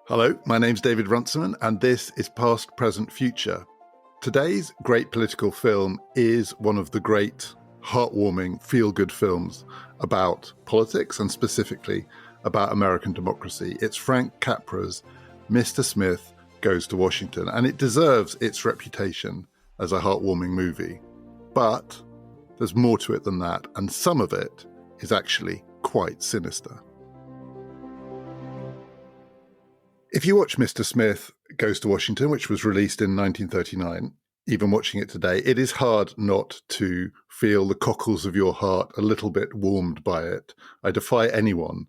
Hello, my name's David Runciman, and this is Past, Present, Future. Today's great political film is one of the great, heartwarming, feel-good films about politics and specifically about American democracy. It's Frank Capra's Mr. Smith Goes to Washington, and it deserves its reputation as a heartwarming movie. But there's more to it than that, and some of it is actually quite sinister. If you watch Mr. Smith Goes to Washington, which was released in 1939, even watching it today, it is hard not to feel the cockles of your heart a little bit warmed by it. I defy anyone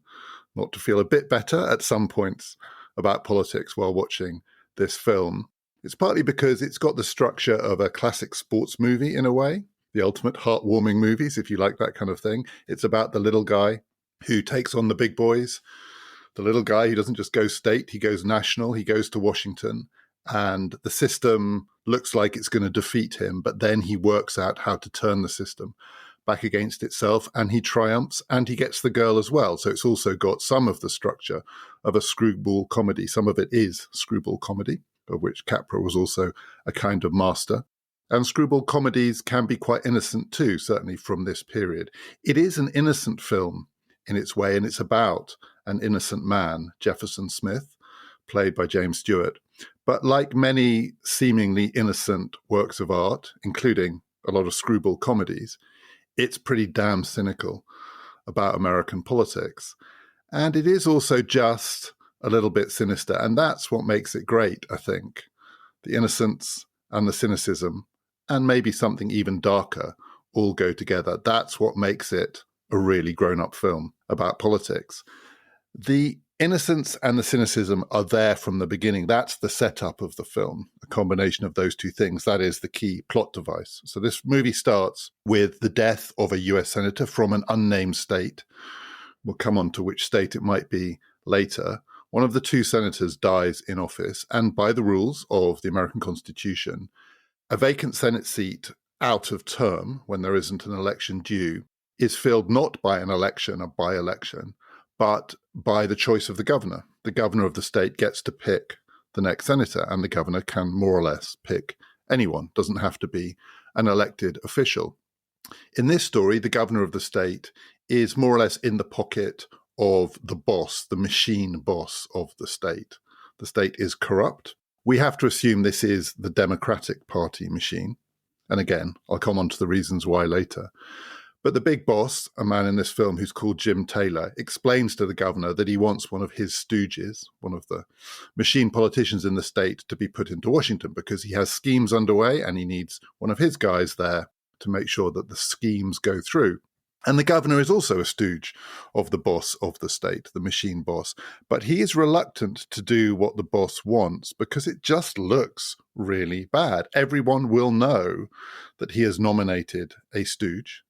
not to feel a bit better at some points about politics while watching this film. It's partly because it's got the structure of a classic sports movie in a way, the ultimate heartwarming movies, if you like that kind of thing. It's about the little guy who takes on the big boys. The little guy who doesn't just go state, he goes national, he goes to Washington, and the system looks like it's going to defeat him, but then he works out how to turn the system back against itself, and he triumphs, and he gets the girl as well. So it's also got some of the structure of a screwball comedy. Some of it is screwball comedy, of which Capra was also a kind of master. And screwball comedies can be quite innocent too, certainly from this period. It is an innocent film in its way, and it's about an innocent man, Jefferson Smith, played by James Stewart. But like many seemingly innocent works of art, including a lot of screwball comedies, it's pretty damn cynical about American politics. And it is also just a little bit sinister, and that's what makes it great, I think. The innocence and the cynicism, and maybe something even darker, all go together. That's what makes it a really grown-up film about politics. The innocence and the cynicism are there from the beginning. That's the setup of the film, a combination of those two things. That is the key plot device. So this movie starts with the death of a US senator from an unnamed state. We'll come on to which state it might be later. One of the two senators dies in office, and by the rules of the American Constitution, a vacant Senate seat out of term, when there isn't an election due, is filled not by an election, a by-election, but by the choice of the governor. The governor of the state gets to pick the next senator, and the governor can more or less pick anyone. Doesn't have to be an elected official. In this story, the governor of the state is more or less in the pocket of the boss, the machine boss of the state. The state is corrupt. We have to assume this is the Democratic Party machine. And again, I'll come on to the reasons why later. But the big boss, a man in this film who's called Jim Taylor, explains to the governor that he wants one of his stooges, one of the machine politicians in the state, to be put into Washington because he has schemes underway and he needs one of his guys there to make sure that the schemes go through. And the governor is also a stooge of the boss of the state, the machine boss. But he is reluctant to do what the boss wants because it just looks really bad. Everyone will know that he has nominated a stooge,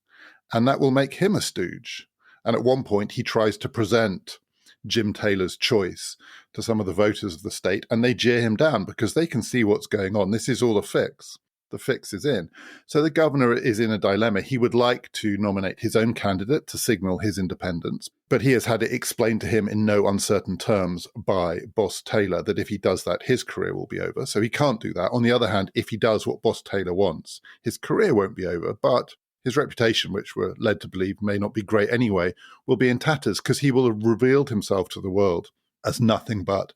and that will make him a stooge. And at one point, he tries to present Jim Taylor's choice to some of the voters of the state, and they jeer him down because they can see what's going on. This is all a fix. The fix is in. So the governor is in a dilemma. He would like to nominate his own candidate to signal his independence, but he has had it explained to him in no uncertain terms by Boss Taylor that if he does that, his career will be over. So he can't do that. On the other hand, if he does what Boss Taylor wants, his career won't be over, but his reputation, which we're led to believe may not be great anyway, will be in tatters because he will have revealed himself to the world as nothing but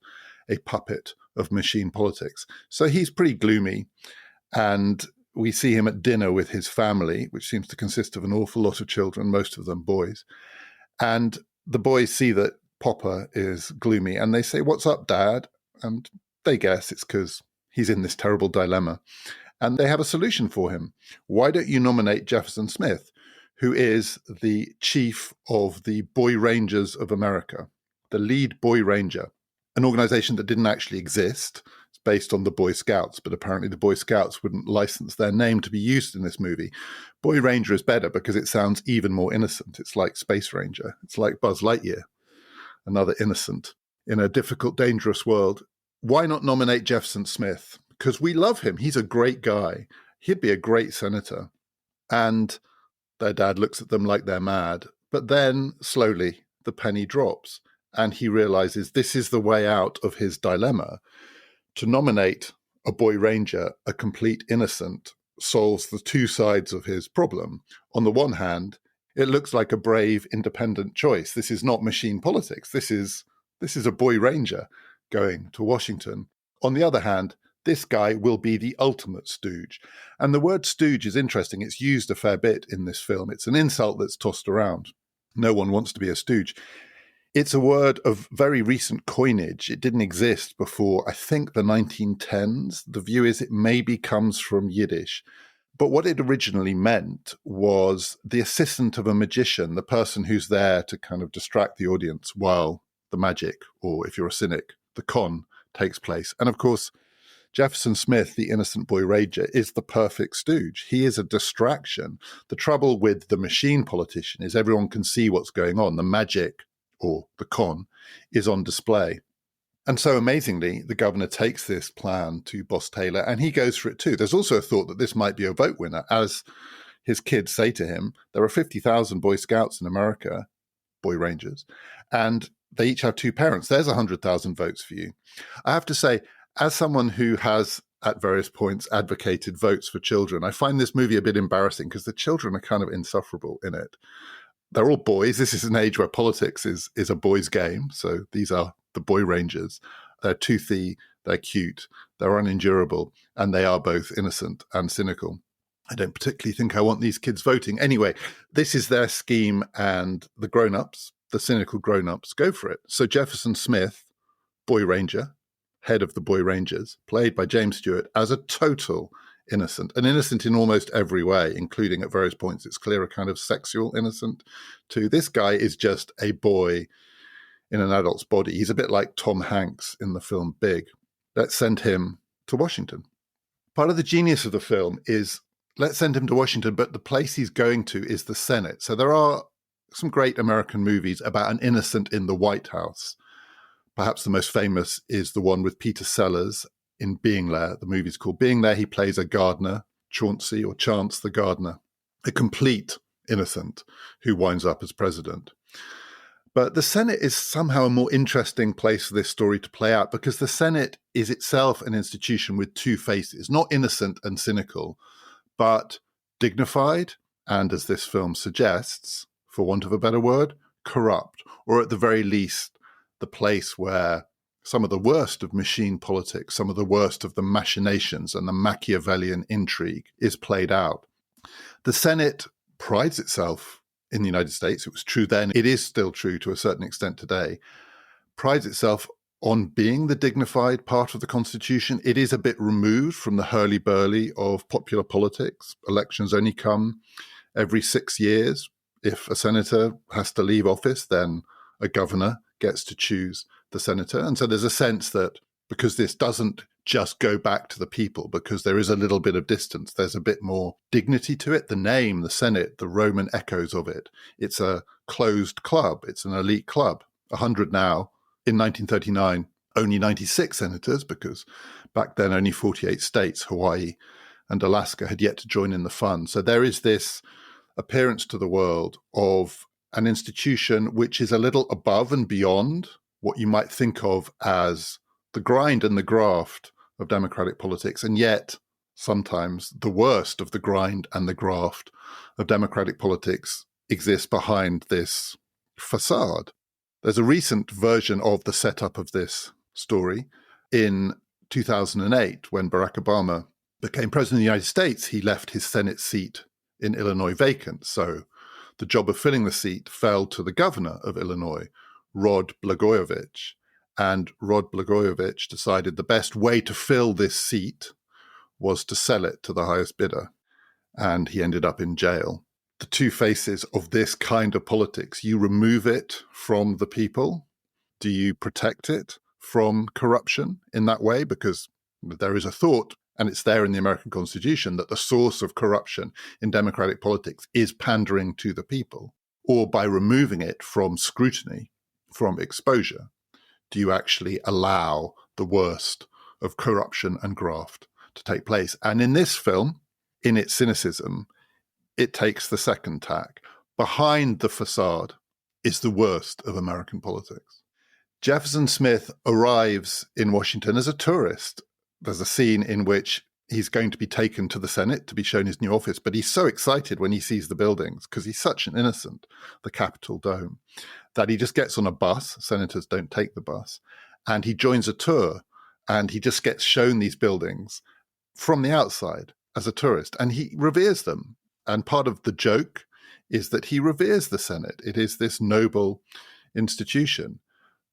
a puppet of machine politics. So he's pretty gloomy. And we see him at dinner with his family, which seems to consist of an awful lot of children, most of them boys. And the boys see that Popper is gloomy and they say, "What's up, Dad?" And they guess it's because he's in this terrible dilemma. And they have a solution for him. Why don't you nominate Jefferson Smith, who is the chief of the Boy Rangers of America, the lead Boy Ranger, an organization that didn't actually exist. It's based on the Boy Scouts, but apparently the Boy Scouts wouldn't license their name to be used in this movie. Boy Ranger is better because it sounds even more innocent. It's like Space Ranger. It's like Buzz Lightyear, another innocent in a difficult, dangerous world. Why not nominate Jefferson Smith? Because we love him. He's a great guy. He'd be a great senator. And their dad looks at them like they're mad. But then, slowly, the penny drops, and he realizes this is the way out of his dilemma. To nominate a boy ranger, a complete innocent, solves the two sides of his problem. On the one hand, it looks like a brave, independent choice. This is not machine politics. This is a boy ranger going to Washington. On the other hand, this guy will be the ultimate stooge. And the word stooge is interesting. It's used a fair bit in this film. It's an insult that's tossed around. No one wants to be a stooge. It's a word of very recent coinage. It didn't exist before, I think, the 1910s. The view is it maybe comes from Yiddish. But what it originally meant was the assistant of a magician, the person who's there to kind of distract the audience while the magic, or if you're a cynic, the con takes place. And of course, Jefferson Smith, the innocent boy ranger, is the perfect stooge. He is a distraction. The trouble with the machine politician is everyone can see what's going on. The magic, or the con, is on display. And so amazingly, the governor takes this plan to Boss Taylor, and he goes for it too. There's also a thought that this might be a vote winner. As his kids say to him, there are 50,000 Boy Scouts in America, Boy Rangers, and they each have two parents. There's 100,000 votes for you. I have to say, as someone who has at various points advocated votes for children, I find this movie a bit embarrassing because the children are kind of insufferable in it. They're all boys. This is an age where politics is a boys' game. So these are the Boy Rangers. They're toothy, they're cute, they're unendurable, and they are both innocent and cynical. I don't particularly think I want these kids voting. Anyway, this is their scheme, and the grown-ups, the cynical grown-ups, go for it. So Jefferson Smith, Boy Ranger, head of the Boy Rangers, played by James Stewart, as a total innocent, and innocent in almost every way, including at various points it's clear a kind of sexual innocent too. This guy is just a boy in an adult's body. He's a bit like Tom Hanks in the film Big. Let's send him to Washington. Part of the genius of the film is let's send him to Washington, but the place he's going to is the Senate. So there are some great American movies about an innocent in the White House. Perhaps the most famous is the one with Peter Sellers in Being There. The movie's called Being There. He plays a gardener, Chauncey or Chance the gardener, a complete innocent who winds up as president. But the Senate is somehow a more interesting place for this story to play out because the Senate is itself an institution with two faces, not innocent and cynical, but dignified and, as this film suggests, for want of a better word, corrupt, or at the very least, the place where some of the worst of machine politics, some of the worst of the machinations and the Machiavellian intrigue is played out. The Senate prides itself in the United States, it was true then, it is still true to a certain extent today, prides itself on being the dignified part of the Constitution. It is a bit removed from the hurly-burly of popular politics. Elections only come every 6 years. If a senator has to leave office, then a governor gets to choose the senator. And so there's a sense that because this doesn't just go back to the people, because there is a little bit of distance, there's a bit more dignity to it. The name, the Senate, the Roman echoes of it. It's a closed club. It's an elite club. 100 now. In 1939, only 96 senators, because back then only 48 states, Hawaii and Alaska, had yet to join in the fun. So there is this appearance to the world of an institution which is a little above and beyond what you might think of as the grind and the graft of democratic politics, and yet sometimes the worst of the grind and the graft of democratic politics exists behind this facade. There's a recent version of the setup of this story. In 2008, when Barack Obama became president of the United States, he left his Senate seat in Illinois vacant. So the job of filling the seat fell to the governor of Illinois, Rod Blagojevich. And Rod Blagojevich decided the best way to fill this seat was to sell it to the highest bidder. And he ended up in jail. The two faces of this kind of politics, you remove it from the people. Do you protect it from corruption in that way? Because there is a thought, and it's there in the American Constitution, that the source of corruption in democratic politics is pandering to the people. Or by removing it from scrutiny, from exposure, do you actually allow the worst of corruption and graft to take place? And in this film, in its cynicism, it takes the second tack. Behind the facade is the worst of American politics. Jefferson Smith arrives in Washington as a tourist. There's a scene in which he's going to be taken to the Senate to be shown his new office, but he's so excited when he sees the buildings, because he's such an innocent, the Capitol dome, that he just gets on a bus. Senators don't take the bus. And he joins a tour, and he just gets shown these buildings from the outside as a tourist, and he reveres them. And part of the joke is that he reveres the Senate. It is this noble institution,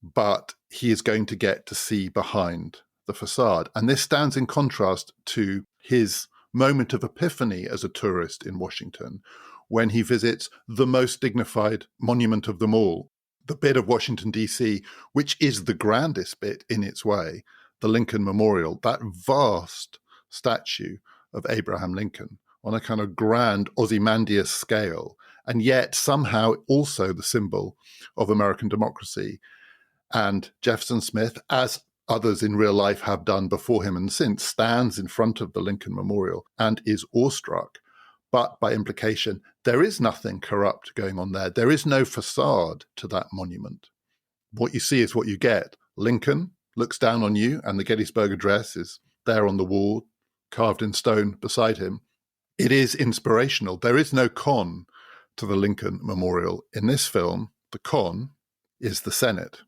but he is going to get to see behind the facade. And this stands in contrast to his moment of epiphany as a tourist in Washington, when he visits the most dignified monument of them all, the bit of Washington, D.C., which is the grandest bit in its way, the Lincoln Memorial, that vast statue of Abraham Lincoln on a kind of grand Ozymandias scale, and yet somehow also the symbol of American democracy. And Jefferson Smith, as others in real life have done before him and since, stands in front of the Lincoln Memorial and is awestruck. But by implication, there is nothing corrupt going on there. There is no facade to that monument. What you see is what you get. Lincoln looks down on you, and the Gettysburg Address is there on the wall, carved in stone beside him. It is inspirational. There is no con to the Lincoln Memorial. In this film, the con is the Senate.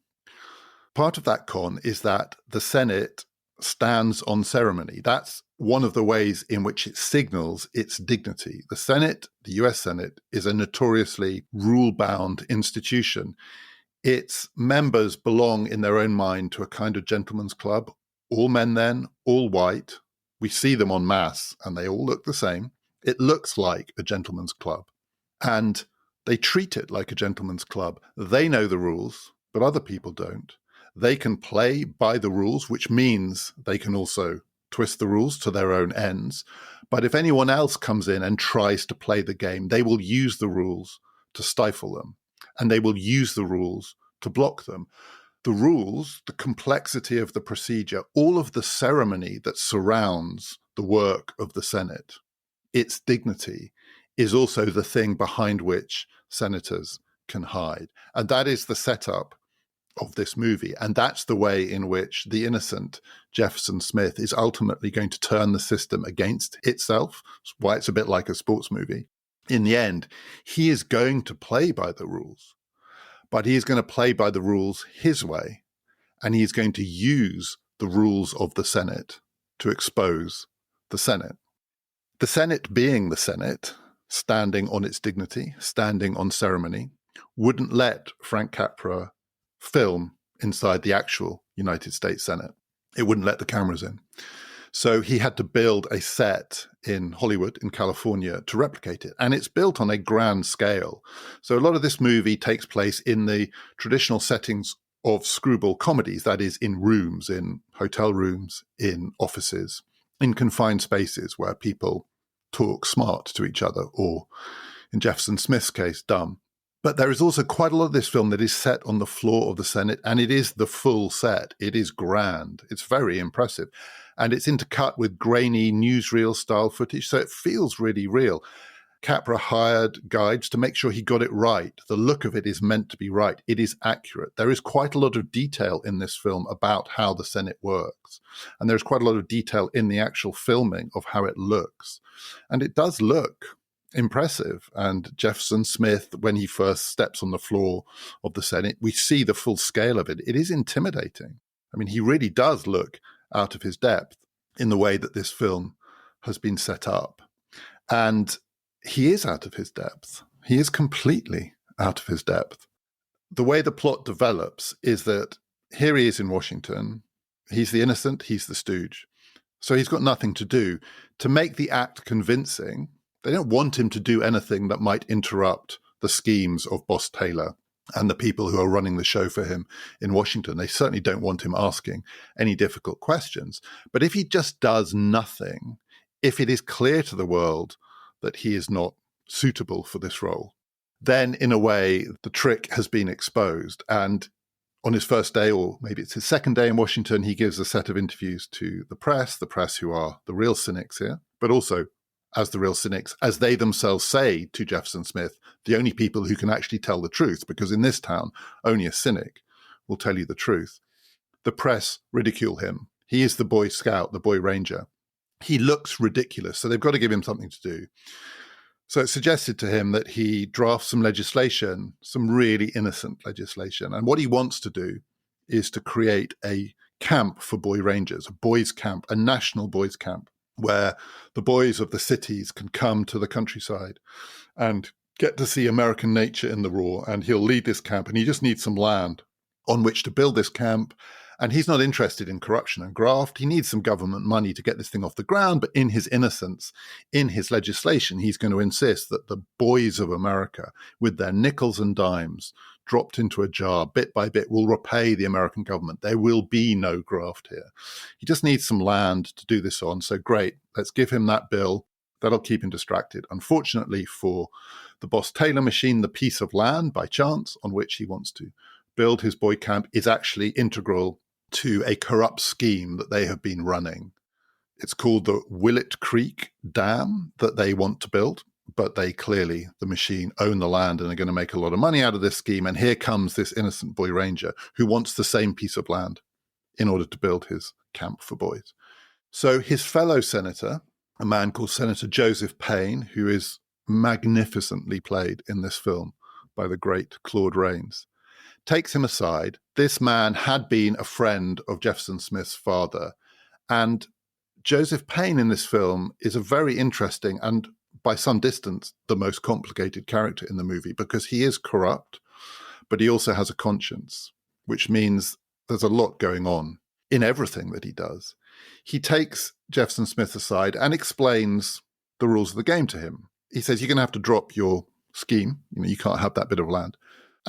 Part of that con is that the Senate stands on ceremony. That's one of the ways in which it signals its dignity. The Senate, the US Senate, is a notoriously rule-bound institution. Its members belong in their own mind to a kind of gentleman's club. All men then, all white. We see them en masse, and they all look the same. It looks like a gentleman's club. And they treat it like a gentleman's club. They know the rules, but other people don't. They can play by the rules, which means they can also twist the rules to their own ends. But if anyone else comes in and tries to play the game, they will use the rules to stifle them, and they will use the rules to block them. The rules, the complexity of the procedure, all of the ceremony that surrounds the work of the Senate, its dignity, is also the thing behind which senators can hide. And that is the setup of this movie. And that's the way in which the innocent Jefferson Smith is ultimately going to turn the system against itself. That's why it's a bit like a sports movie. In the end, he is going to play by the rules, but he is going to play by the rules his way. And he is going to use the rules of the Senate to expose the Senate. The Senate being the Senate, standing on its dignity, standing on ceremony, wouldn't let Frank Capra film inside the actual United States Senate. It wouldn't let the cameras in. So he had to build a set in Hollywood, in California, to replicate it. And it's built on a grand scale. So a lot of this movie takes place in the traditional settings of screwball comedies, that is, in rooms, in hotel rooms, in offices, in confined spaces where people talk smart to each other, or in Jefferson Smith's case, dumb. But there is also quite a lot of this film that is set on the floor of the Senate, and it is the full set. It is grand. It's very impressive. And it's intercut with grainy newsreel-style footage, so it feels really real. Capra hired guides to make sure he got it right. The look of it is meant to be right. It is accurate. There is quite a lot of detail in this film about how the Senate works. And there's quite a lot of detail in the actual filming of how it looks. And it does look impressive. And Jefferson Smith, when he first steps on the floor of the Senate, we see the full scale of it. It is intimidating. I mean, he really does look out of his depth in the way that this film has been set up. And he is out of his depth. He is completely out of his depth. The way the plot develops is that here he is in Washington. He's the innocent, he's the stooge. So he's got nothing to do. To make the act convincing, they don't want him to do anything that might interrupt the schemes of Boss Taylor and the people who are running the show for him in Washington. They certainly don't want him asking any difficult questions. But if he just does nothing, if it is clear to the world that he is not suitable for this role, then in a way, the trick has been exposed. And on his first day, or maybe it's his second day in Washington, he gives a set of interviews to the press who are the real cynics here, but also as the real cynics, as they themselves say to Jefferson Smith, the only people who can actually tell the truth, because in this town, only a cynic will tell you the truth. The press ridicule him. He is the Boy Scout, the Boy Ranger. He looks ridiculous, so they've got to give him something to do. So it's suggested to him that he drafts some legislation, some really innocent legislation. And what he wants to do is to create a camp for boy rangers, a boys' camp, a national boys' camp, where the boys of the cities can come to the countryside and get to see American nature in the raw. And he'll lead this camp, and he just needs some land on which to build this camp. And he's not interested in corruption and graft. He needs some government money to get this thing off the ground. But in his innocence, in his legislation, he's going to insist that the boys of America, with their nickels and dimes dropped into a jar bit by bit, will repay the American government. There will be no graft here. He just needs some land to do this on. So great, let's give him that bill. That'll keep him distracted. Unfortunately for the Boss Taylor machine, the piece of land, by chance, on which he wants to build his boy camp is actually integral to a corrupt scheme that they have been running. It's called the Willett Creek Dam that they want to build, but they clearly, the machine, own the land and are going to make a lot of money out of this scheme. And here comes this innocent boy ranger who wants the same piece of land in order to build his camp for boys. So his fellow senator, a man called Senator Joseph Payne, who is magnificently played in this film by the great Claude Rains, takes him aside. This man had been a friend of Jefferson Smith's father. And Joseph Payne in this film is a very interesting and, by some distance, the most complicated character in the movie, because he is corrupt, but he also has a conscience, which means there's a lot going on in everything that he does. He takes Jefferson Smith aside and explains the rules of the game to him. He says, you're going to have to drop your scheme. You can't have that bit of land.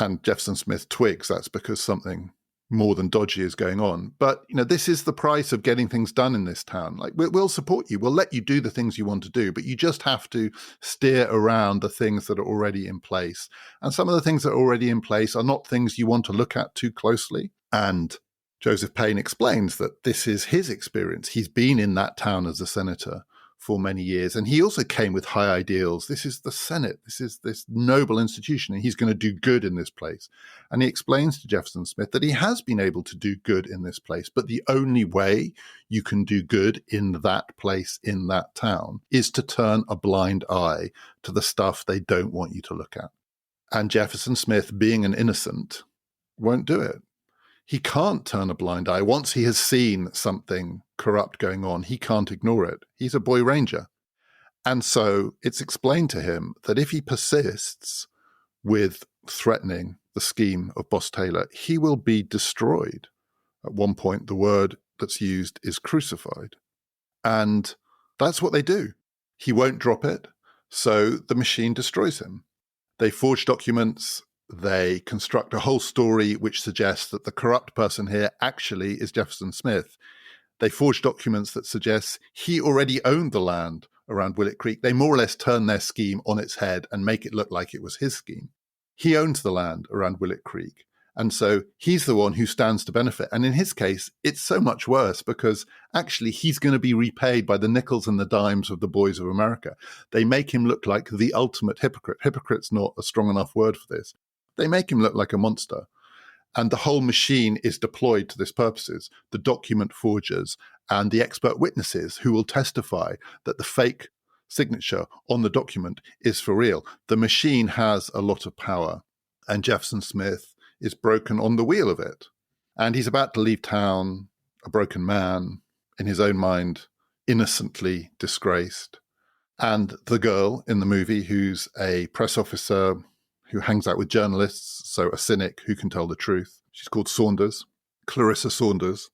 And Jefferson Smith twigs that's because something more than dodgy is going on. But, this is the price of getting things done in this town. Like, we'll support you. We'll let you do the things you want to do, but you just have to steer around the things that are already in place. And some of the things that are already in place are not things you want to look at too closely. And Joseph Payne explains that this is his experience. He's been in that town as a senator for many years. And he also came with high ideals. This is the Senate. This is this noble institution, and he's going to do good in this place. And he explains to Jefferson Smith that he has been able to do good in this place, but the only way you can do good in that place, in that town, is to turn a blind eye to the stuff they don't want you to look at. And Jefferson Smith, being an innocent, won't do it. He can't turn a blind eye. Once he has seen something corrupt going on, he can't ignore it. He's a boy ranger. And so it's explained to him that if he persists with threatening the scheme of Boss Taylor, he will be destroyed. At one point, the word that's used is crucified. And that's what they do. He won't drop it, so the machine destroys him. They forge documents. They construct a whole story which suggests that the corrupt person here actually is Jefferson Smith. They forge documents that suggest he already owned the land around Willett Creek. They more or less turn their scheme on its head and make it look like it was his scheme. He owns the land around Willett Creek. And so he's the one who stands to benefit. And in his case, it's so much worse because actually he's going to be repaid by the nickels and the dimes of the boys of America. They make him look like the ultimate hypocrite. Hypocrite's not a strong enough word for this. They make him look like a monster. And the whole machine is deployed to this purposes. The document forgers and the expert witnesses who will testify that the fake signature on the document is for real. The machine has a lot of power, and Jefferson Smith is broken on the wheel of it. And he's about to leave town, a broken man, in his own mind, innocently disgraced. And the girl in the movie, who's a press officer who hangs out with journalists, so a cynic who can tell the truth. She's called Saunders, Clarissa Saunders,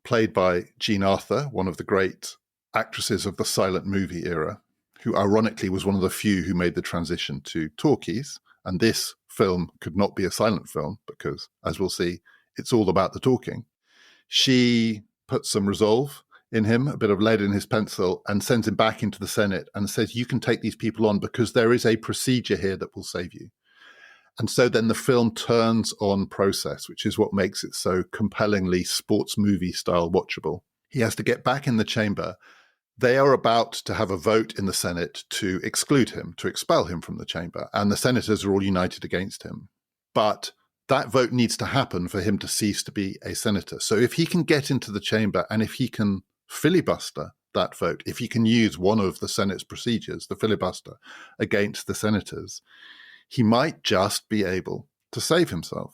played by Jean Arthur, one of the great actresses of the silent movie era, who ironically was one of the few who made the transition to talkies. And this film could not be a silent film because, as we'll see, it's all about the talking. She puts some resolve in him, a bit of lead in his pencil, and sends him back into the Senate and says, you can take these people on because there is a procedure here that will save you. And so then the film turns on process, which is what makes it so compellingly sports movie style watchable. He has to get back in the chamber They are about to have a vote in the Senate to exclude him, to expel him from the chamber, and the senators are all united against him. But that vote needs to happen for him to cease to be a senator. So if he can get into the chamber and if he can filibuster that vote, if he can use one of the Senate's procedures, the filibuster, against the senators, he might just be able to save himself.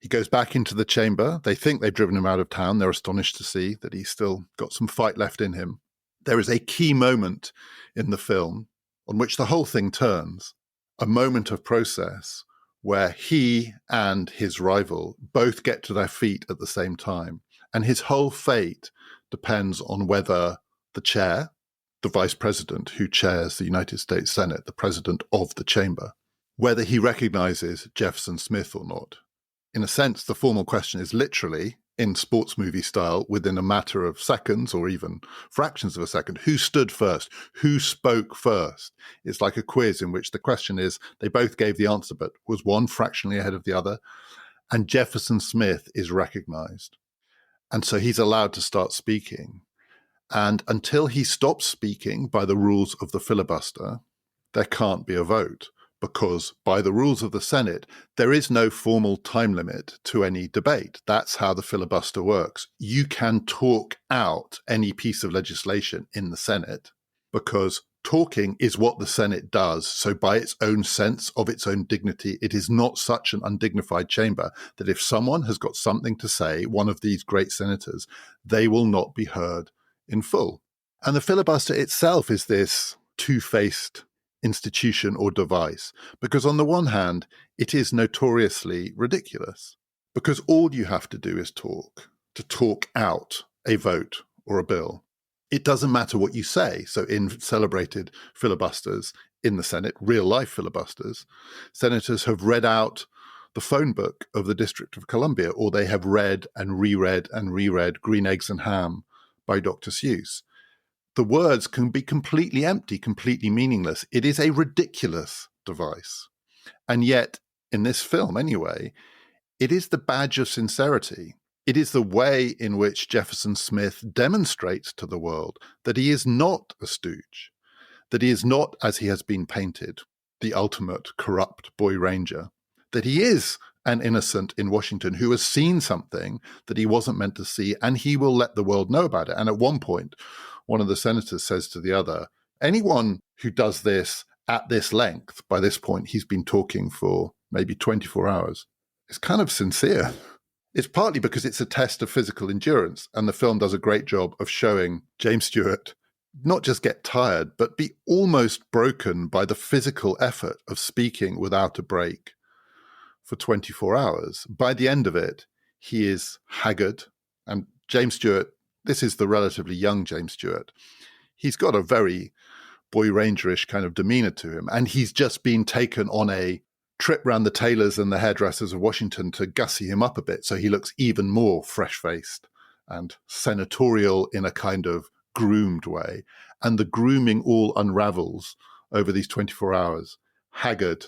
He goes back into the chamber. They think they've driven him out of town. They're astonished to see that he's still got some fight left in him. There is a key moment in the film on which the whole thing turns, a moment of process where he and his rival both get to their feet at the same time. And his whole fate depends on whether the chair, the vice president who chairs the United States Senate, the president of the chamber, whether he recognizes Jefferson Smith or not. In a sense, the formal question is literally, in sports movie style, within a matter of seconds or even fractions of a second, who stood first? Who spoke first? It's like a quiz in which the question is, they both gave the answer, but was one fractionally ahead of the other? And Jefferson Smith is recognized. And so he's allowed to start speaking. And until he stops speaking by the rules of the filibuster, there can't be a vote. Because by the rules of the Senate, there is no formal time limit to any debate. That's how the filibuster works. You can talk out any piece of legislation in the Senate because talking is what the Senate does. So by its own sense of its own dignity, it is not such an undignified chamber that if someone has got something to say, one of these great senators, they will not be heard in full. And the filibuster itself is this two-faced institution or device, because on the one hand, it is notoriously ridiculous, because all you have to do is to talk out a vote or a bill. It doesn't matter what you say. So in celebrated filibusters in the Senate, real-life filibusters, senators have read out the phone book of the District of Columbia, or they have read and reread and reread Green Eggs and Ham by Dr. Seuss. The words can be completely empty, completely meaningless. It is a ridiculous device. And yet, in this film anyway, it is the badge of sincerity. It is the way in which Jefferson Smith demonstrates to the world that he is not a stooge, that he is not, as he has been painted, the ultimate corrupt boy ranger, that he is an innocent in Washington who has seen something that he wasn't meant to see, and he will let the world know about it. And at one point, one of the senators says to the other, anyone who does this at this length, by this point he's been talking for maybe 24 hours, is kind of sincere. It's partly because it's a test of physical endurance, and the film does a great job of showing James Stewart not just get tired, but be almost broken by the physical effort of speaking without a break for 24 hours. By the end of it, he is haggard, and James Stewart, this is the relatively young James Stewart, he's got a very boy rangerish kind of demeanor to him, and he's just been taken on a trip round the tailors and the hairdressers of Washington to gussy him up a bit, so he looks even more fresh-faced and senatorial in a kind of groomed way. And the grooming all unravels over these 24 hours. Haggard,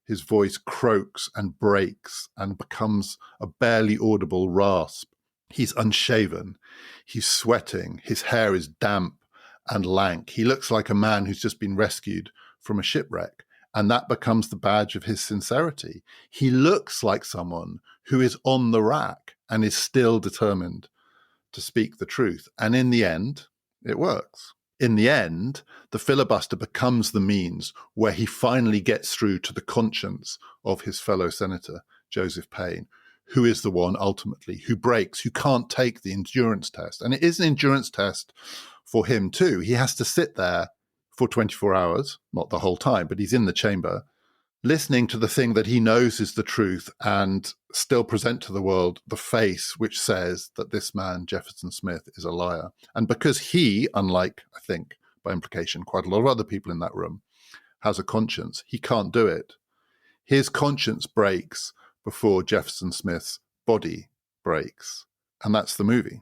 his voice croaks and breaks and becomes a barely audible rasp. He's unshaven, he's sweating, his hair is damp and lank. He looks like a man who's just been rescued from a shipwreck, and that becomes the badge of his sincerity. He looks like someone who is on the rack and is still determined to speak the truth. And in the end, it works. In the end, the filibuster becomes the means where he finally gets through to the conscience of his fellow senator, Joseph Paine, who is the one ultimately who breaks, who can't take the endurance test. And it is an endurance test for him too. He has to sit there for 24 hours, not the whole time, but he's in the chamber, listening to the thing that he knows is the truth and still present to the world the face which says that this man, Jefferson Smith, is a liar. And because he, unlike, I think, by implication, quite a lot of other people in that room, has a conscience, he can't do it. His conscience breaks before Jefferson Smith's body breaks. And that's the movie.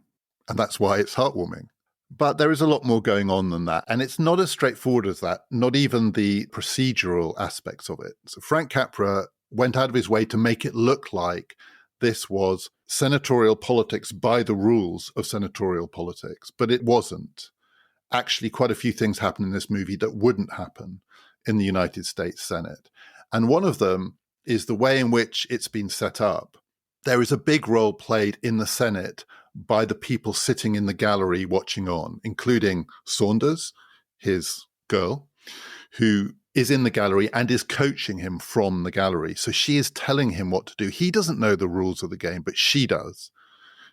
And that's why it's heartwarming. But there is a lot more going on than that. And it's not as straightforward as that, not even the procedural aspects of it. So Frank Capra went out of his way to make it look like this was senatorial politics by the rules of senatorial politics, but it wasn't. actually quite a few things happen in this movie that wouldn't happen in the United States Senate. And one of them is the way in which it's been set up. There is a big role played in the Senate by the people sitting in the gallery watching on, including Saunders, his girl, who is in the gallery and is coaching him from the gallery. So she is telling him what to do. He doesn't know the rules of the game, but she does.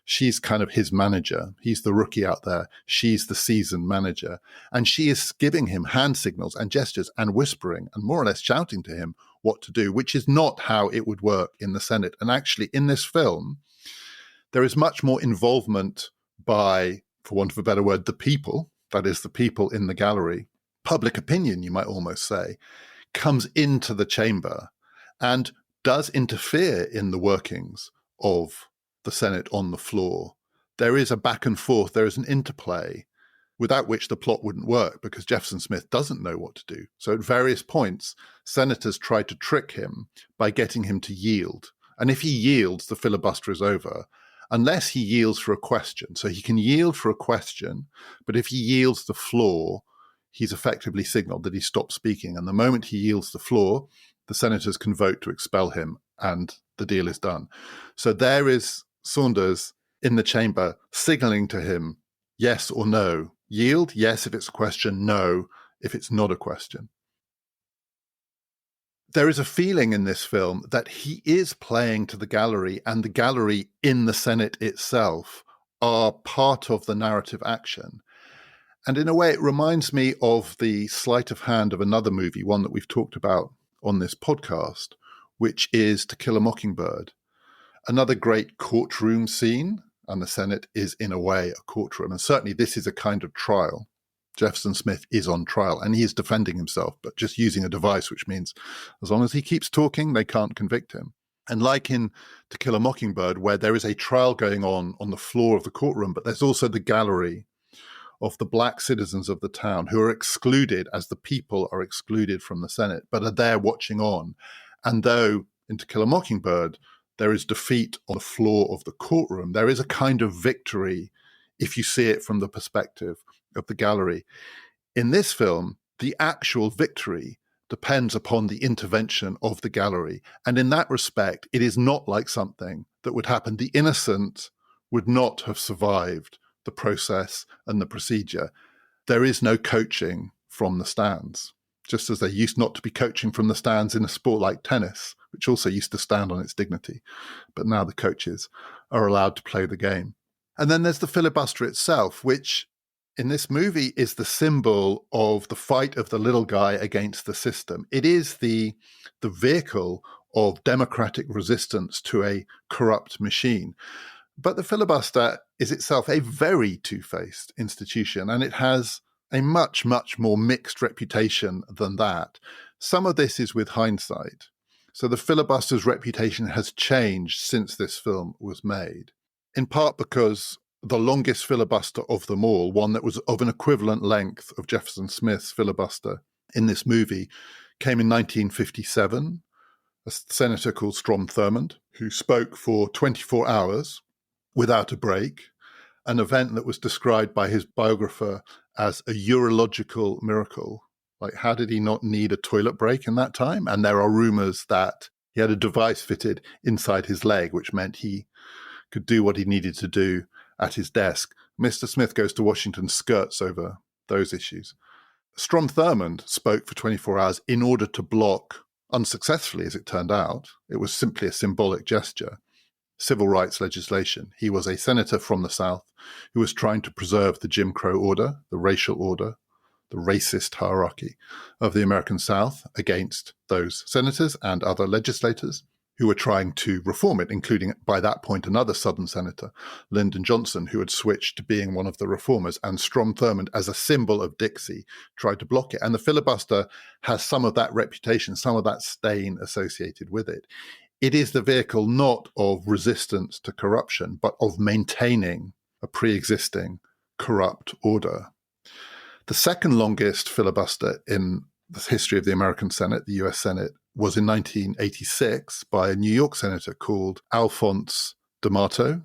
She's kind of his manager. He's the rookie out there. She's the seasoned manager. And she is giving him hand signals and gestures and whispering and more or less shouting to him what to do, which is not how it would work in the Senate. And actually, in this film, there is much more involvement by, for want of a better word, the people, that is, the people in the gallery. Public opinion, you might almost say, comes into the chamber and does interfere in the workings of the Senate on the floor. There is a back and forth, there is an interplay without which the plot wouldn't work because Jefferson Smith doesn't know what to do. So at various points, senators try to trick him by getting him to yield. And if he yields, the filibuster is over, unless he yields for a question. So he can yield for a question, but if he yields the floor, he's effectively signaled that he stopped speaking. And the moment he yields the floor, the senators can vote to expel him and the deal is done. So there is Saunders in the chamber signaling to him, yes or no. Yield, yes if it's a question, no if it's not a question. There is a feeling in this film that he is playing to the gallery, and the gallery in the Senate itself are part of the narrative action. And in a way, it reminds me of the sleight of hand of another movie, one that we've talked about on this podcast, which is To Kill a Mockingbird. Another great courtroom scene, and the Senate is in a way a courtroom. And certainly this is a kind of trial. Jefferson Smith is on trial and he is defending himself, but just using a device, which means as long as he keeps talking, they can't convict him. And like in To Kill a Mockingbird, where there is a trial going on the floor of the courtroom, but there's also the gallery of the black citizens of the town who are excluded as the people are excluded from the Senate, but are there watching on. And though in To Kill a Mockingbird, there is defeat on the floor of the courtroom, there is a kind of victory if you see it from the perspective of the gallery. In this film, the actual victory depends upon the intervention of the gallery. And in that respect, it is not like something that would happen. The innocent would not have survived the process and the procedure. There is no coaching from the stands, just as there used not to be coaching from the stands in a sport like tennis, which also used to stand on its dignity. But now the coaches are allowed to play the game. And then there's the filibuster itself, which in this movie is the symbol of the fight of the little guy against the system. It is the vehicle of democratic resistance to a corrupt machine. But the filibuster is itself a very two-faced institution, and it has a much, much more mixed reputation than that. Some of this is with hindsight. So the filibuster's reputation has changed since this film was made, in part because the longest filibuster of them all, one that was of an equivalent length of Jefferson Smith's filibuster in this movie, came in 1957. A senator called Strom Thurmond, who spoke for 24 hours without a break, an event that was described by his biographer as a urological miracle. Like, how did he not need a toilet break in that time? And there are rumors that he had a device fitted inside his leg, which meant he could do what he needed to do at his desk. Mr. Smith Goes to Washington skirts over those issues. Strom Thurmond spoke for 24 hours in order to block, unsuccessfully as it turned out, it was simply a symbolic gesture, civil rights legislation. He was a senator from the South who was trying to preserve the Jim Crow order, the racial order, the racist hierarchy of the American South against those senators and other legislators who were trying to reform it, including, by that point, another Southern senator, Lyndon Johnson, who had switched to being one of the reformers, and Strom Thurmond, as a symbol of Dixie, tried to block it. And the filibuster has some of that reputation, some of that stain associated with it. It is the vehicle not of resistance to corruption, but of maintaining a pre-existing corrupt order. The second longest filibuster in the history of the American Senate, the US Senate, was in 1986 by a New York senator called Alphonse D'Amato,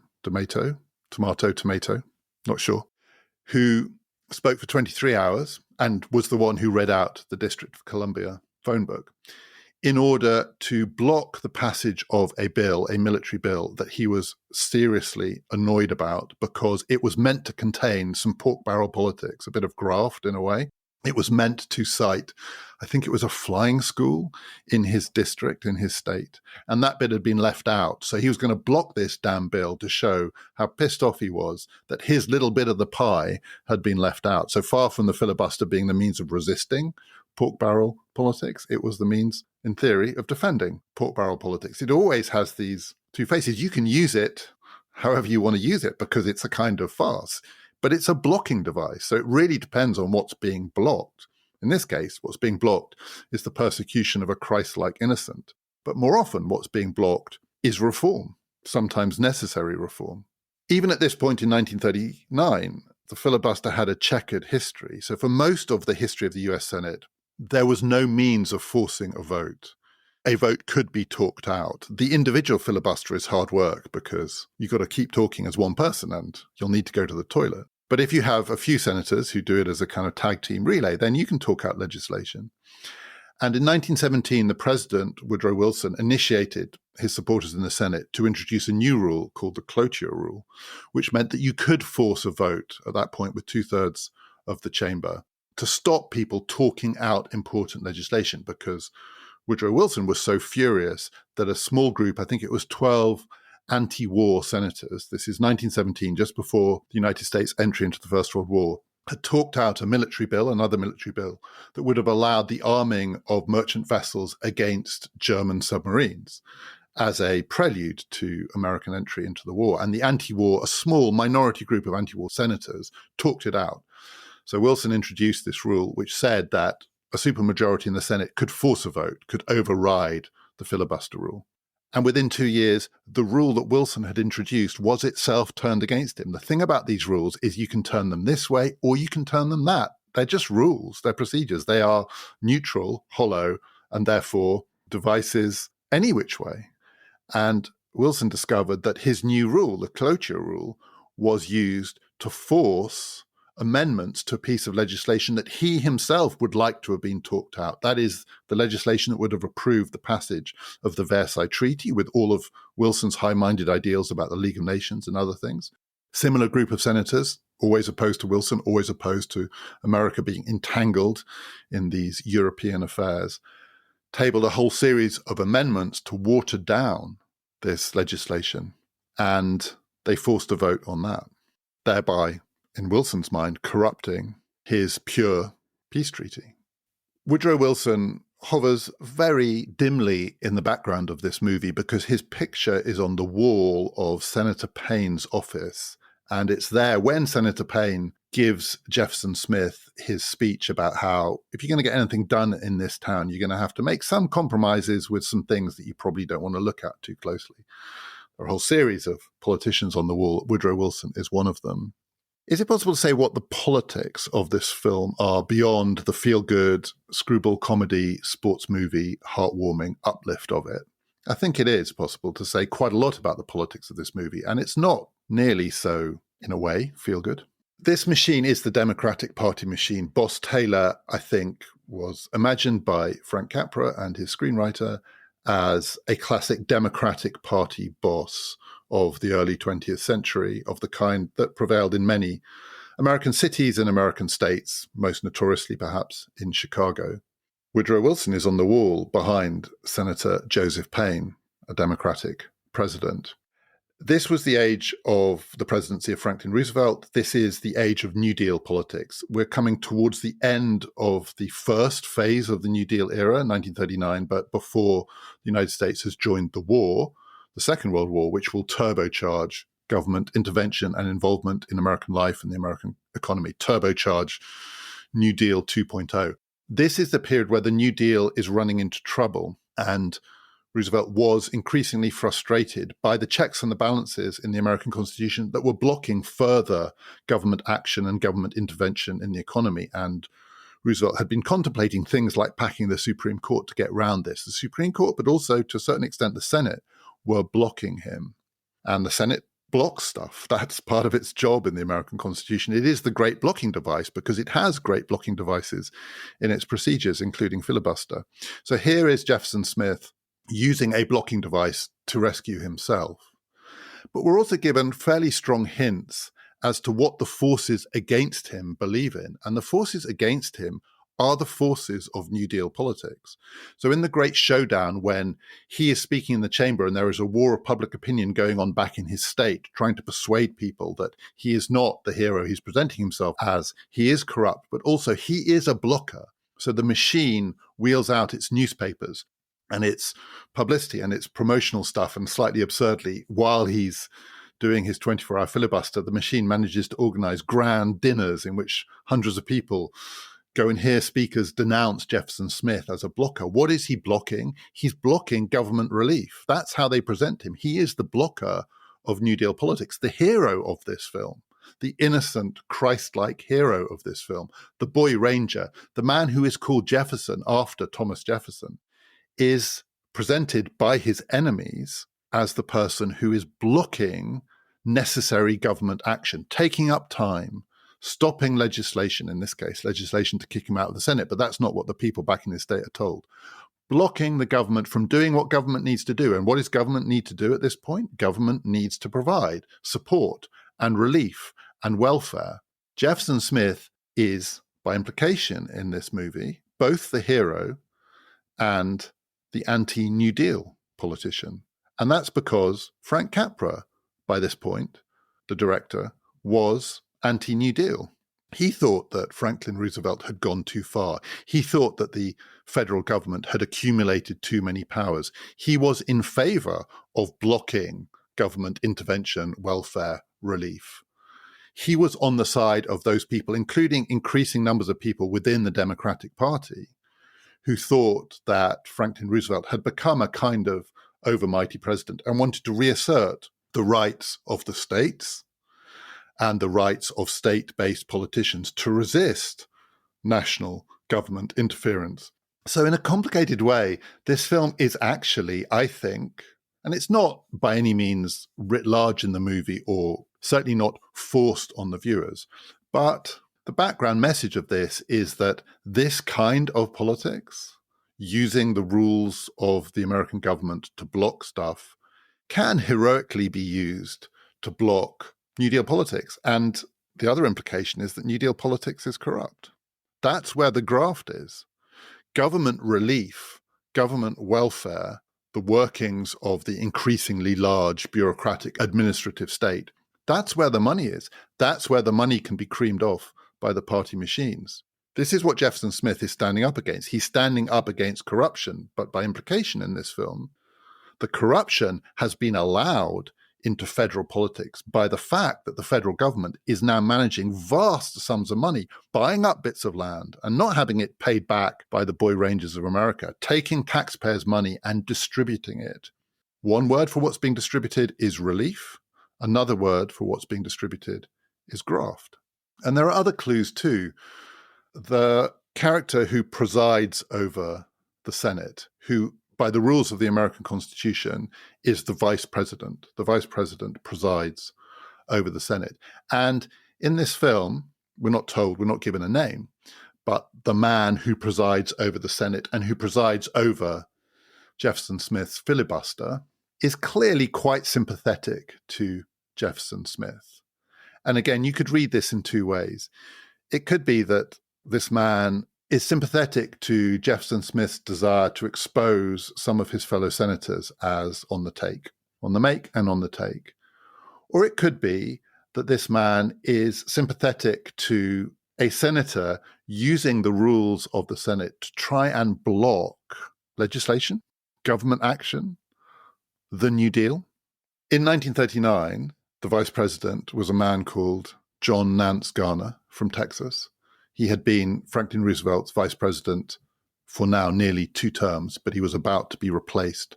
not sure, who spoke for 23 hours and was the one who read out the District of Columbia phone book in order to block the passage of a bill, a military bill, that he was seriously annoyed about because it was meant to contain some pork barrel politics, a bit of graft in a way. It was meant to cite, I think it was a flying school in his district, in his state, and that bit had been left out. So he was going to block this damn bill to show how pissed off he was that his little bit of the pie had been left out. So far from the filibuster being the means of resisting pork barrel politics, it was the means, in theory, of defending pork barrel politics. It always has these two faces. You can use it however you want to use it because it's a kind of farce. But it's a blocking device, so it really depends on what's being blocked. In this case, what's being blocked is the persecution of a Christ-like innocent. But more often, what's being blocked is reform, sometimes necessary reform. Even at this point in 1939, the filibuster had a checkered history. So for most of the history of the US Senate, there was no means of forcing a vote. A vote could be talked out. The individual filibuster is hard work because you've got to keep talking as one person and you'll need to go to the toilet. But if you have a few senators who do it as a kind of tag team relay, then you can talk out legislation. And in 1917, the president, Woodrow Wilson, initiated his supporters in the Senate to introduce a new rule called the cloture rule, which meant that you could force a vote at that point with 2/3 of the chamber to stop people talking out important legislation, because Woodrow Wilson was so furious that a small group, I think it was 12 anti-war senators, this is 1917, just before the United States' entry into the First World War, had talked out a military bill, another military bill, that would have allowed the arming of merchant vessels against German submarines as a prelude to American entry into the war. And the anti-war, a small minority group of anti-war senators, talked it out. So Wilson introduced this rule which said that a supermajority in the Senate could force a vote, could override the filibuster rule. And within 2 years, the rule that Wilson had introduced was itself turned against him. The thing about these rules is you can turn them this way or you can turn them that. They're just rules, they're procedures. They are neutral, hollow, and therefore devices any which way. And Wilson discovered that his new rule, the cloture rule, was used to force amendments to a piece of legislation that he himself would like to have been talked out. That is the legislation that would have approved the passage of the Versailles Treaty with all of Wilson's high-minded ideals about the League of Nations and other things. Similar group of senators, always opposed to Wilson, always opposed to America being entangled in these European affairs, tabled a whole series of amendments to water down this legislation. And they forced a vote on that, thereby, in Wilson's mind, corrupting his pure peace treaty. Woodrow Wilson hovers very dimly in the background of this movie because his picture is on the wall of Senator Payne's office. And it's there when Senator Payne gives Jefferson Smith his speech about how if you're going to get anything done in this town, you're going to have to make some compromises with some things that you probably don't want to look at too closely. There are a whole series of politicians on the wall. Woodrow Wilson is one of them. Is it possible to say what the politics of this film are beyond the feel-good, screwball comedy, sports movie, heartwarming uplift of it? I think it is possible to say quite a lot about the politics of this movie, and it's not nearly so, in a way, feel-good. This machine is the Democratic Party machine. Boss Taylor, I think, was imagined by Frank Capra and his screenwriter as a classic Democratic Party boss of the early 20th century, of the kind that prevailed in many American cities and American states, most notoriously perhaps in Chicago. Woodrow Wilson is on the wall behind Senator Joseph Payne, a Democratic president. This was the age of the presidency of Franklin Roosevelt. This is the age of New Deal politics. We're coming towards the end of the first phase of the New Deal era, 1939, but before the United States has joined the war, the Second World War, which will turbocharge government intervention and involvement in American life and the American economy, turbocharge New Deal 2.0. This is the period where the New Deal is running into trouble, and Roosevelt was increasingly frustrated by the checks and the balances in the American Constitution that were blocking further government action and government intervention in the economy. And Roosevelt had been contemplating things like packing the Supreme Court to get round this. The Supreme Court, but also to a certain extent the Senate, were blocking him. And the Senate block stuff. That's part of its job in the American Constitution. It is the great blocking device because it has great blocking devices in its procedures, including filibuster. So here is Jefferson Smith using a blocking device to rescue himself. But we're also given fairly strong hints as to what the forces against him believe in. And the forces against him are the forces of New Deal politics. So in the great showdown, when he is speaking in the chamber and there is a war of public opinion going on back in his state, trying to persuade people that he is not the hero he's presenting himself as, he is corrupt, but also he is a blocker. So the machine wheels out its newspapers and its publicity and its promotional stuff, and slightly absurdly, while he's doing his 24-hour filibuster, the machine manages to organize grand dinners in which hundreds of people go and hear speakers denounce Jefferson Smith as a blocker. What is he blocking? He's blocking government relief. That's how they present him. He is the blocker of New Deal politics, the hero of this film, the innocent, Christ-like hero of this film, the boy ranger, the man who is called Jefferson after Thomas Jefferson, is presented by his enemies as the person who is blocking necessary government action, taking up time, stopping legislation, in this case, legislation to kick him out of the Senate, but that's not what the people back in his state are told. Blocking the government from doing what government needs to do. And what does government need to do at this point? Government needs to provide support and relief and welfare. Jefferson Smith is, by implication in this movie, both the hero and the anti-New Deal politician. And that's because Frank Capra, by this point, the director, was anti-New Deal. He thought that Franklin Roosevelt had gone too far. He thought that the federal government had accumulated too many powers. He was in favor of blocking government intervention, welfare, relief. He was on the side of those people, including increasing numbers of people within the Democratic Party, who thought that Franklin Roosevelt had become a kind of overmighty president and wanted to reassert the rights of the states and the rights of state-based politicians to resist national government interference. So in a complicated way, this film is actually, I think, and it's not by any means writ large in the movie or certainly not forced on the viewers, but the background message of this is that this kind of politics, using the rules of the American government to block stuff, can heroically be used to block New Deal politics. And the other implication is that New Deal politics is corrupt. That's where the graft is. Government relief, government welfare, the workings of the increasingly large bureaucratic administrative state, that's where the money is. That's where the money can be creamed off by the party machines. This is what Jefferson Smith is standing up against. He's standing up against corruption, but by implication in this film, the corruption has been allowed into federal politics by the fact that the federal government is now managing vast sums of money, buying up bits of land and not having it paid back by the boy rangers of America, taking taxpayers' money and distributing it. One word for what's being distributed is relief. Another word for what's being distributed is graft. And there are other clues too. The character who presides over the Senate, who by the rules of the American Constitution is the vice president. The vice president presides over the Senate. And in this film, we're not told, we're not given a name, but the man who presides over the Senate and who presides over Jefferson Smith's filibuster is clearly quite sympathetic to Jefferson Smith. And again, you could read this in two ways. It could be that this man is sympathetic to Jefferson Smith's desire to expose some of his fellow senators as on the take, on the make and on the take. Or it could be that this man is sympathetic to a senator using the rules of the Senate to try and block legislation, government action, the New Deal. In 1939, the vice president was a man called John Nance Garner from Texas. He had been Franklin Roosevelt's vice president for now nearly 2 terms, but he was about to be replaced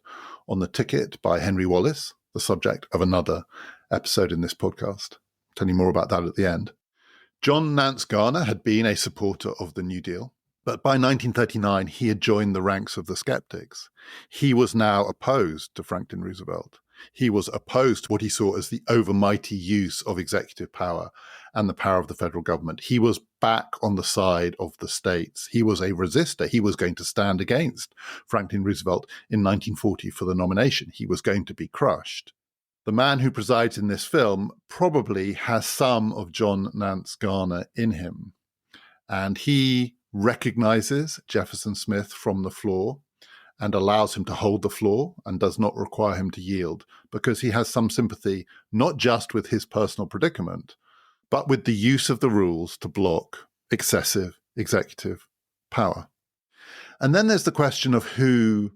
on the ticket by Henry Wallace, the subject of another episode in this podcast. I'll tell you more about that at the end. John Nance Garner had been a supporter of the New Deal, but by 1939, he had joined the ranks of the skeptics. He was now opposed to Franklin Roosevelt. He was opposed to what he saw as the overmighty use of executive power and the power of the federal government. He was back on the side of the states. He was a resistor. He was going to stand against Franklin Roosevelt in 1940 for the nomination. He was going to be crushed. The man who presides in this film probably has some of John Nance Garner in him. And he recognizes Jefferson Smith from the floor and allows him to hold the floor and does not require him to yield, because he has some sympathy not just with his personal predicament, but with the use of the rules to block excessive executive power. And then there's the question of who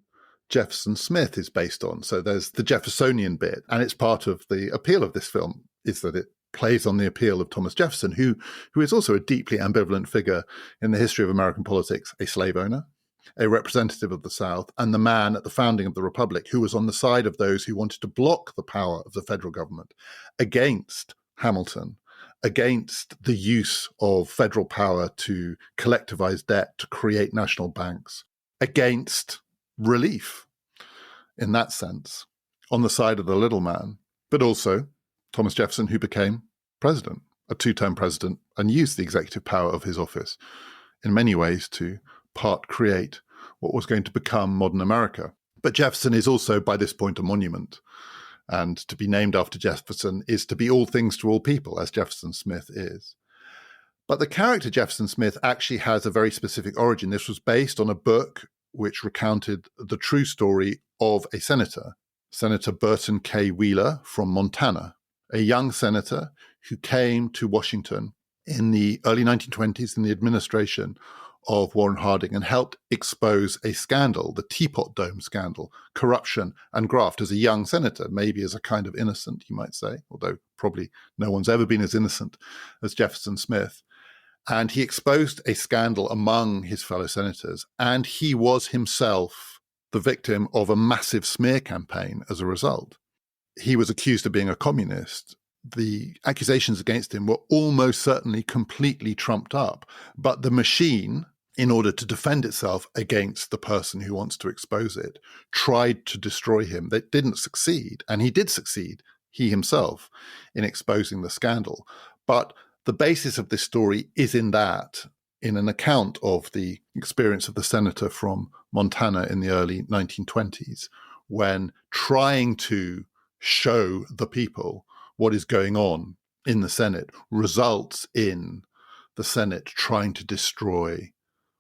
Jefferson Smith is based on. So there's the Jeffersonian bit, and it's part of the appeal of this film, is that it plays on the appeal of Thomas Jefferson, who is also a deeply ambivalent figure in the history of American politics, a slave owner, a representative of the South, and the man at the founding of the Republic who was on the side of those who wanted to block the power of the federal government against Hamilton, against the use of federal power to collectivize debt, to create national banks, against relief in that sense, on the side of the little man, but also Thomas Jefferson, who became president, a two-term president, and used the executive power of his office in many ways to part create what was going to become modern America. But Jefferson is also, by this point, a monument. And to be named after Jefferson is to be all things to all people, as Jefferson Smith is. But the character Jefferson Smith actually has a very specific origin. This was based on a book which recounted the true story of a senator, Senator Burton K. Wheeler from Montana, a young senator who came to Washington in the early 1920s in the administration of Warren Harding and helped expose a scandal, the Teapot Dome scandal, corruption and graft, as a young senator, maybe as a kind of innocent, you might say, although probably no one's ever been as innocent as Jefferson Smith. And he exposed a scandal among his fellow senators, and he was himself the victim of a massive smear campaign as a result. He was accused of being a communist. The accusations against him were almost certainly completely trumped up, but the machine, in order to defend itself against the person who wants to expose it, tried to destroy him. They didn't succeed, and he did succeed, he himself, in exposing the scandal. But the basis of this story is in an account of the experience of the senator from Montana in the early 1920s, when trying to show the people what is going on in the Senate results in the Senate trying to destroy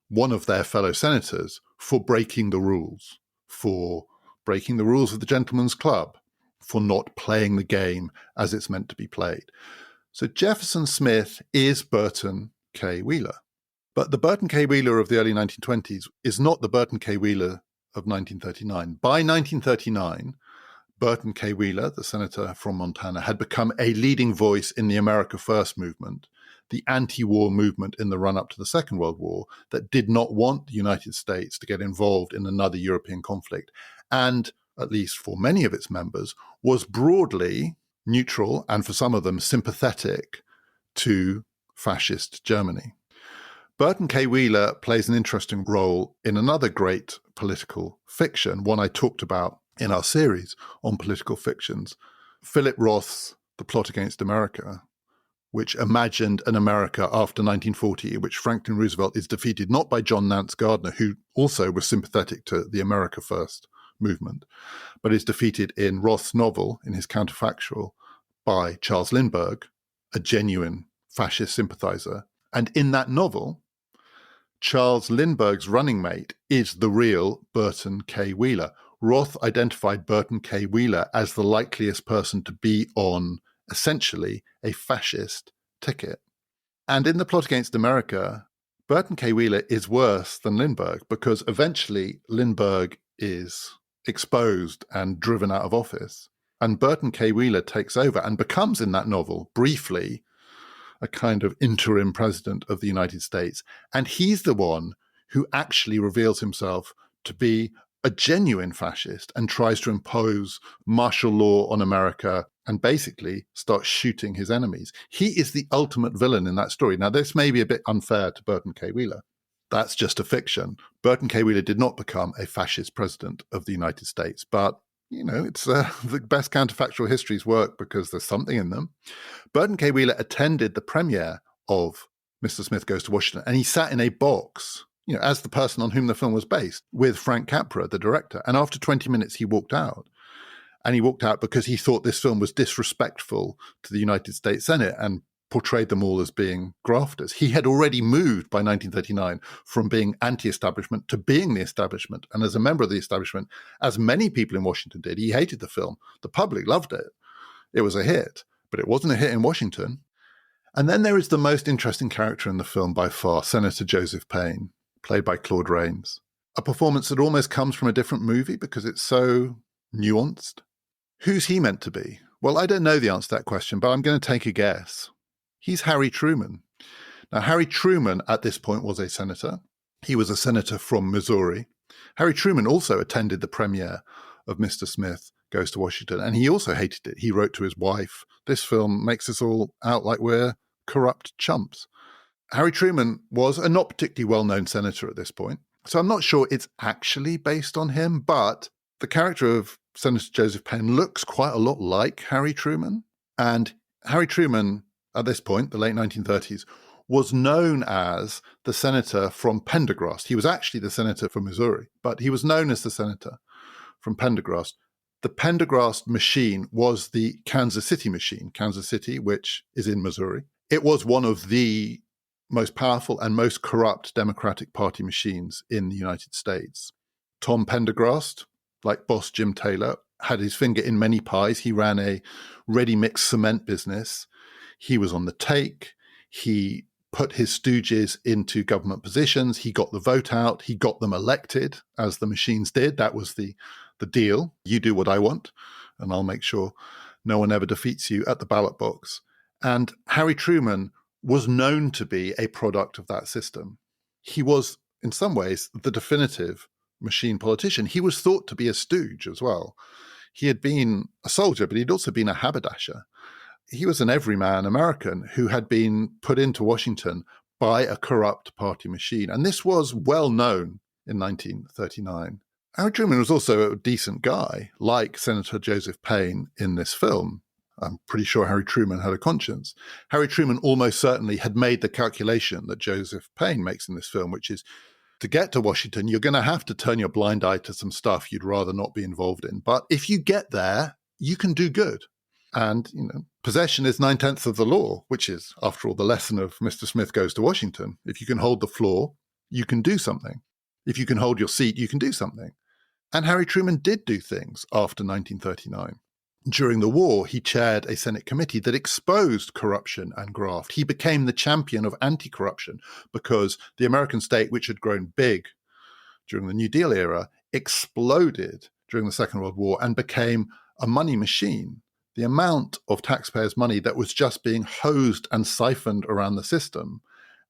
one of their fellow senators for breaking the rules of the gentleman's club, for not playing the game as it's meant to be played. So Jefferson Smith is Burton K. Wheeler. But the Burton K. Wheeler of the early 1920s is not the Burton K. Wheeler of 1939. By 1939, Burton K. Wheeler, the senator from Montana, had become a leading voice in the America First movement, the anti-war movement in the run-up to the Second World War that did not want the United States to get involved in another European conflict, and, at least for many of its members, was broadly neutral and, for some of them, sympathetic to fascist Germany. Burton K. Wheeler plays an interesting role in another great political fiction, one I talked about in our series on political fictions, Philip Roth's The Plot Against America, which imagined an America after 1940 in which Franklin Roosevelt is defeated not by John Nance Garner, who also was sympathetic to the America First movement, but is defeated in Roth's novel, in his counterfactual, by Charles Lindbergh, a genuine fascist sympathizer. And in that novel, Charles Lindbergh's running mate is the real Burton K. Wheeler. Roth identified Burton K. Wheeler as the likeliest person to be on, essentially, a fascist ticket. And in The Plot Against America, Burton K. Wheeler is worse than Lindbergh, because eventually Lindbergh is exposed and driven out of office. And Burton K. Wheeler takes over and becomes, in that novel, briefly, a kind of interim president of the United States. And he's the one who actually reveals himself to be a genuine fascist and tries to impose martial law on America and basically starts shooting his enemies. He is the ultimate villain in that story. Now, this may be a bit unfair to Burton K. Wheeler. That's just a fiction. Burton K. Wheeler did not become a fascist president of the United States, but It's the best counterfactual histories work because there's something in them. Burton K. Wheeler attended the premiere of Mr. Smith Goes to Washington, and he sat in a box, as the person on whom the film was based, with Frank Capra, the director. And after 20 minutes, he walked out. And he walked out because he thought this film was disrespectful to the United States Senate and portrayed them all as being grafters. He had already moved by 1939 from being anti-establishment to being the establishment. And as a member of the establishment, as many people in Washington did, he hated the film. The public loved it. It was a hit, but it wasn't a hit in Washington. And then there is the most interesting character in the film by far, Senator Joseph Payne, played by Claude Rains. A performance that almost comes from a different movie because it's so nuanced. Who's he meant to be? Well, I don't know the answer to that question, but I'm going to take a guess. He's Harry Truman. Now, Harry Truman at this point was a senator. He was a senator from Missouri. Harry Truman also attended the premiere of Mr. Smith Goes to Washington, and he also hated it. He wrote to his wife, "This film makes us all out like we're corrupt chumps." Harry Truman was a not particularly well-known senator at this point, so I'm not sure it's actually based on him, but the character of Senator Joseph Payne looks quite a lot like Harry Truman. And Harry Truman, at this point, the late 1930s, was known as the senator from Pendergrast. He was actually the senator from Missouri, but he was known as the senator from Pendergrast. The Pendergrast machine was the Kansas City machine, Kansas City, which is in Missouri. It was one of the most powerful and most corrupt Democratic Party machines in the United States. Tom Pendergrast, like boss Jim Taylor, had his finger in many pies. He ran a ready-mix cement business. He was on the take. He put his stooges into government positions. He got the vote out. He got them elected, as the machines did. That was the deal. You do what I want, and I'll make sure no one ever defeats you at the ballot box. And Harry Truman was known to be a product of that system. He was, in some ways, the definitive machine politician. He was thought to be a stooge as well. He had been a soldier, but he'd also been a haberdasher. He was an everyman American who had been put into Washington by a corrupt party machine. And this was well known in 1939. Harry Truman was also a decent guy, like Senator Joseph Payne in this film. I'm pretty sure Harry Truman had a conscience. Harry Truman almost certainly had made the calculation that Joseph Payne makes in this film, which is, to get to Washington, you're going to have to turn your blind eye to some stuff you'd rather not be involved in. But if you get there, you can do good. And, possession is 9/10 of the law, which is, after all, the lesson of Mr. Smith Goes to Washington. If you can hold the floor, you can do something. If you can hold your seat, you can do something. And Harry Truman did do things after 1939. During the war, he chaired a Senate committee that exposed corruption and graft. He became the champion of anti-corruption because the American state, which had grown big during the New Deal era, exploded during the Second World War and became a money machine. The amount of taxpayers' money that was just being hosed and siphoned around the system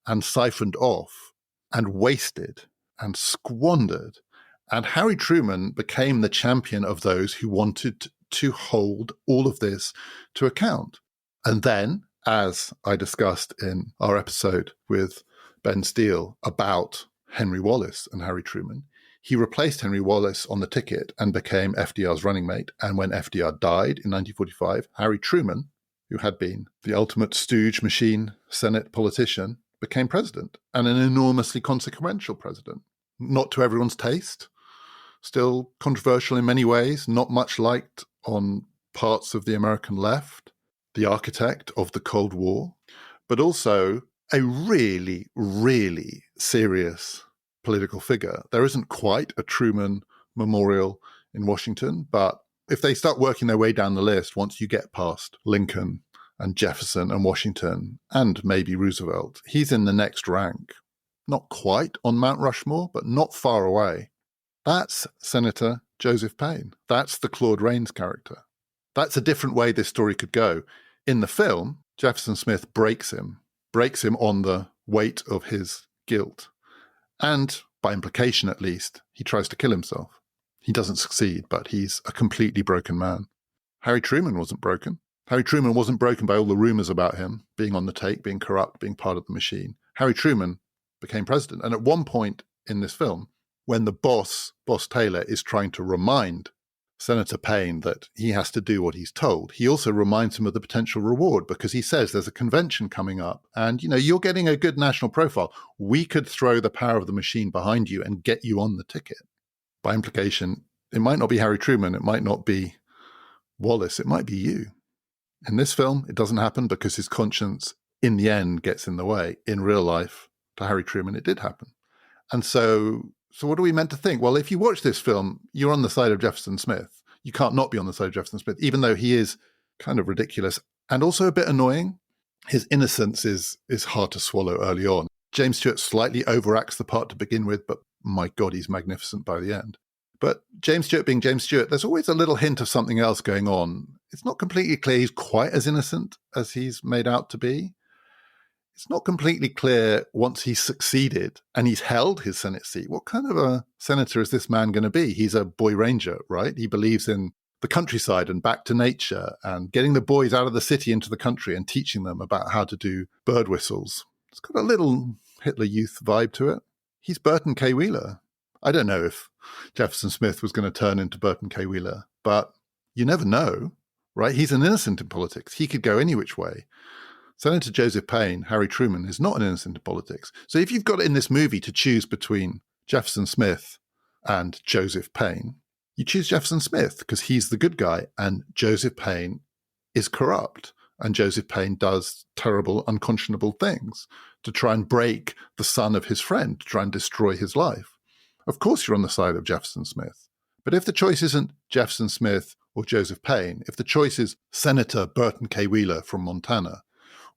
and siphoned off and wasted and squandered. And Harry Truman became the champion of those who wanted to hold all of this to account. And then, as I discussed in our episode with Ben Steele about Henry Wallace and Harry Truman, he replaced Henry Wallace on the ticket and became FDR's running mate. And when FDR died in 1945, Harry Truman, who had been the ultimate stooge machine Senate politician, became president, and an enormously consequential president. Not to everyone's taste, still controversial in many ways, not much liked on parts of the American left, the architect of the Cold War, but also a really, really serious political figure. There isn't quite a Truman memorial in Washington, but if they start working their way down the list, once you get past Lincoln and Jefferson and Washington and maybe Roosevelt, he's in the next rank. Not quite on Mount Rushmore, but not far away. That's Senator Joseph Payne. That's the Claude Rains character. That's a different way this story could go. In the film, Jefferson Smith breaks him on the weight of his guilt. And, by implication at least, he tries to kill himself. He doesn't succeed, but he's a completely broken man. Harry Truman wasn't broken. Harry Truman wasn't broken by all the rumors about him being on the take, being corrupt, being part of the machine. Harry Truman became president. And at one point in this film, when the boss Taylor, is trying to remind Senator Payne that he has to do what he's told. He also reminds him of the potential reward because he says there's a convention coming up and, you're getting a good national profile. We could throw the power of the machine behind you and get you on the ticket. By implication, it might not be Harry Truman. It might not be Wallace. It might be you. In this film, it doesn't happen because his conscience in the end gets in the way. In real life, to Harry Truman, it did happen. And so what are we meant to think? Well, if you watch this film, you're on the side of Jefferson Smith. You can't not be on the side of Jefferson Smith, even though he is kind of ridiculous and also a bit annoying. His innocence is hard to swallow early on. James Stewart slightly overacts the part to begin with, but my God, he's magnificent by the end. But James Stewart being James Stewart, there's always a little hint of something else going on. It's not completely clear he's quite as innocent as he's made out to be. It's not completely clear once he's succeeded and he's held his Senate seat, what kind of a senator is this man going to be? He's a boy ranger, right? He believes in the countryside and back to nature and getting the boys out of the city into the country and teaching them about how to do bird whistles. It's got a little Hitler Youth vibe to it. He's Burton K. Wheeler. I don't know if Jefferson Smith was going to turn into Burton K. Wheeler, but you never know, right? He's an innocent in politics. He could go any which way. Senator Joseph Payne, Harry Truman, is not an innocent in politics. So if you've got in this movie to choose between Jefferson Smith and Joseph Payne, you choose Jefferson Smith because he's the good guy and Joseph Payne is corrupt. And Joseph Payne does terrible, unconscionable things to try and break the son of his friend, to try and destroy his life. Of course you're on the side of Jefferson Smith. But if the choice isn't Jefferson Smith or Joseph Payne, if the choice is Senator Burton K. Wheeler from Montana,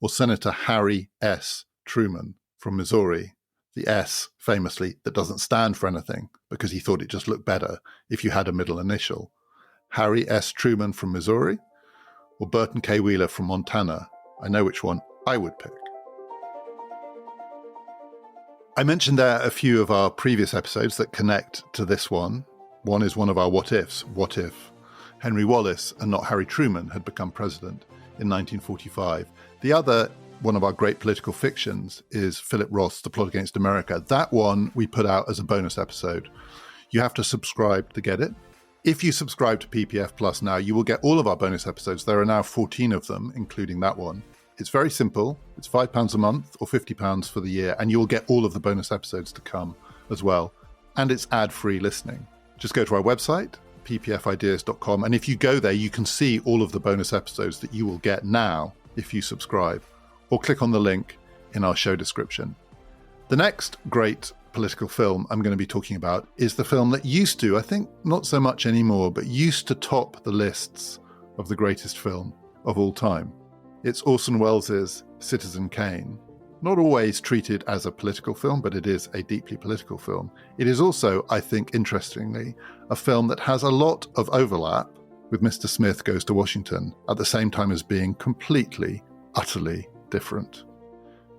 or Senator Harry S. Truman from Missouri, the S, famously, that doesn't stand for anything because he thought it just looked better if you had a middle initial. Harry S. Truman from Missouri or Burton K. Wheeler from Montana? I know which one I would pick. I mentioned there a few of our previous episodes that connect to this one. One is one of our what ifs. What if Henry Wallace and not Harry Truman had become president in 1945? The other, one of our great political fictions, is Philip Roth's The Plot Against America. That one we put out as a bonus episode. You have to subscribe to get it. If you subscribe to PPF Plus now, you will get all of our bonus episodes. There are now 14 of them, including that one. It's very simple. It's £5 a month or £50 for the year, and you will get all of the bonus episodes to come as well. And it's ad-free listening. Just go to our website, ppfideas.com, and if you go there, you can see all of the bonus episodes that you will get now if you subscribe, or click on the link in our show description. The next great political film I'm going to be talking about is the film that used to, I think not so much anymore, but used to top the lists of the greatest film of all time. It's Orson Welles' Citizen Kane. Not always treated as a political film, but it is a deeply political film. It is also, I think, interestingly, a film that has a lot of overlap with Mr. Smith Goes to Washington, at the same time as being completely, utterly different.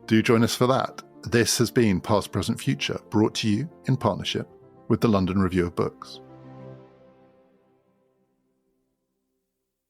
Do join us for that. This has been Past, Present, Future, brought to you in partnership with the London Review of Books.